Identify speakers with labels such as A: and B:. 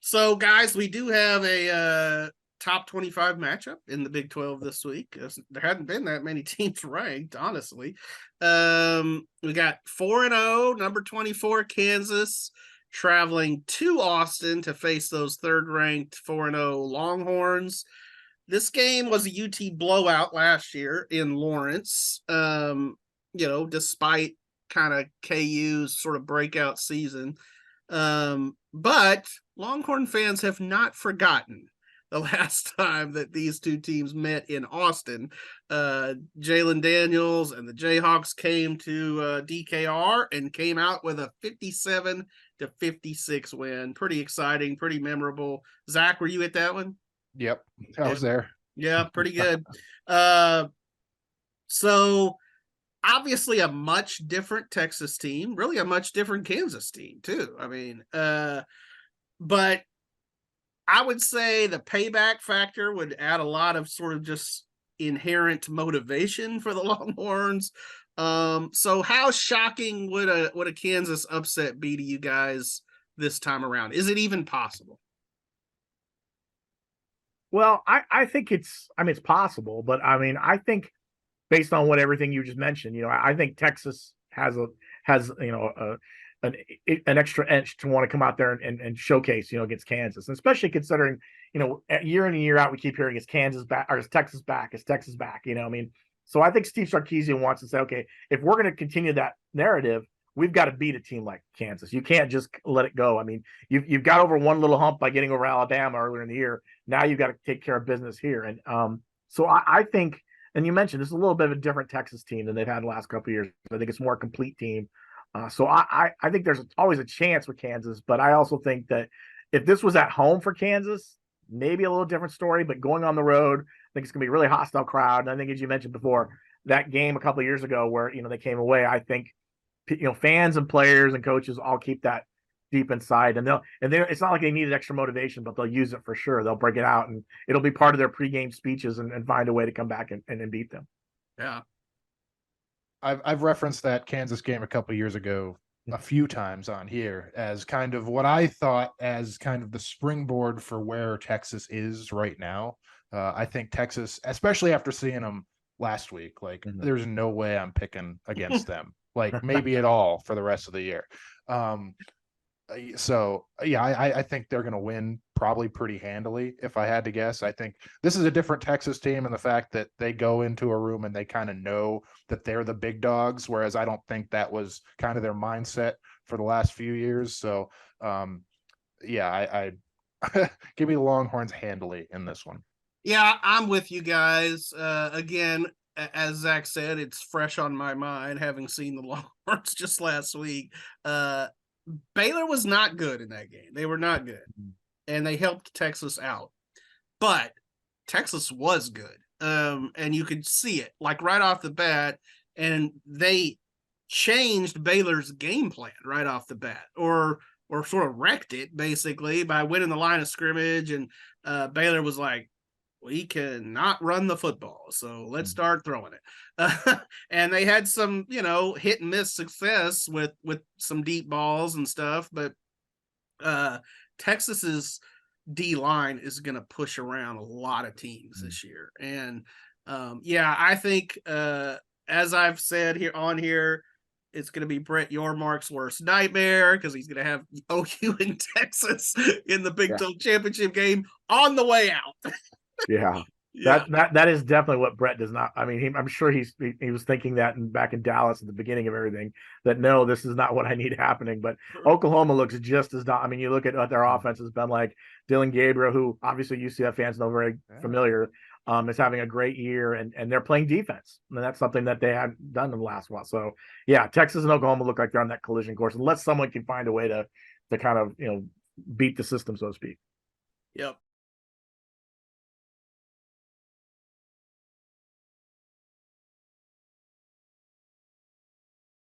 A: So, guys, we do have a top 25 matchup in the Big 12 this week. There hadn't been that many teams ranked, honestly. We got 4-0, number 24, Kansas, traveling to Austin to face those third-ranked 4-0 Longhorns. This game was a UT blowout last year in Lawrence, despite kind of KU's sort of breakout season. But Longhorn fans have not forgotten the last time that these two teams met in Austin. Jalen Daniels and the Jayhawks came to DKR and came out with a 57-56 win. Pretty exciting, pretty memorable. Zach, were you at that one?
B: Yep, I was there.
A: Yeah, pretty good. So obviously a much different Texas team, really a much different Kansas team too. I mean, but I would say the payback factor would add a lot of sort of just inherent motivation for the Longhorns. So how shocking would a Kansas upset be to you guys this time around? Is it even possible?
C: Well, I think it's possible, but I think based on everything you just mentioned, I think Texas has an extra edge to want to come out there and showcase, against Kansas, and especially considering, year in and year out, we keep hearing is Kansas back or is Texas back? Is Texas back? So I think Steve Sarkisian wants to say, okay, if we're going to continue that narrative, we've got to beat a team like Kansas. You can't just let it go. I mean, you've got over one little hump by getting over Alabama earlier in the year. Now you've got to take care of business here. And so I think, and you mentioned this is a little bit of a different Texas team than they've had the last couple of years. I think it's a more complete team. So I think there's always a chance with Kansas, but I also think that if this was at home for Kansas, maybe a little different story, but going on the road, I think it's going to be a really hostile crowd. And I think, as you mentioned before, that game a couple of years ago where, they came away, I think, fans and players and coaches all keep that deep inside, and it's not like they needed extra motivation, but they'll use it for sure. They'll break it out, and it'll be part of their pregame speeches and find a way to come back and beat them.
A: Yeah.
B: I've referenced that Kansas game a couple of years ago a few times on here as kind of what I thought as kind of the springboard for where Texas is right now. I think Texas, especially after seeing them last week, there's no way I'm picking against them, maybe at all for the rest of the year. So yeah, I think they're going to win probably pretty handily. If I had to guess, I think this is a different Texas team, and the fact that they go into a room and they kind of know that they're the big dogs, whereas I don't think that was kind of their mindset for the last few years. So I give me the Longhorns handily in this one.
A: Yeah, I'm with you guys. Again, as Zach said, it's fresh on my mind having seen the Longhorns just last week. Baylor was not good in that game. They were not good, and they helped Texas out. But Texas was good, and you could see it right off the bat. And they changed Baylor's game plan right off the bat, or sort of wrecked it basically by winning the line of scrimmage. And Baylor was like, we cannot run the football, so let's start throwing it. And they had some, hit and miss success with some deep balls and stuff, but Texas's D line is going to push around a lot of teams this year. And I think as I've said here, it's going to be Brett Yormark's worst nightmare because he's going to have OU in Texas in the Big 12 championship game on the way out.
C: Yeah. That is definitely what Brett does not. I mean, I'm sure he was thinking that back in Dallas at the beginning of everything, that no, this is not what I need happening. But Oklahoma looks just as. I mean, you look at what their offense has been like. Dylan Gabriel, who obviously UCF fans know very familiar, is having a great year, and they're playing defense, and that's something that they haven't done in the last while. So yeah, Texas and Oklahoma look like they're on that collision course, unless someone can find a way to kind of beat the system, so to speak.
A: Yep.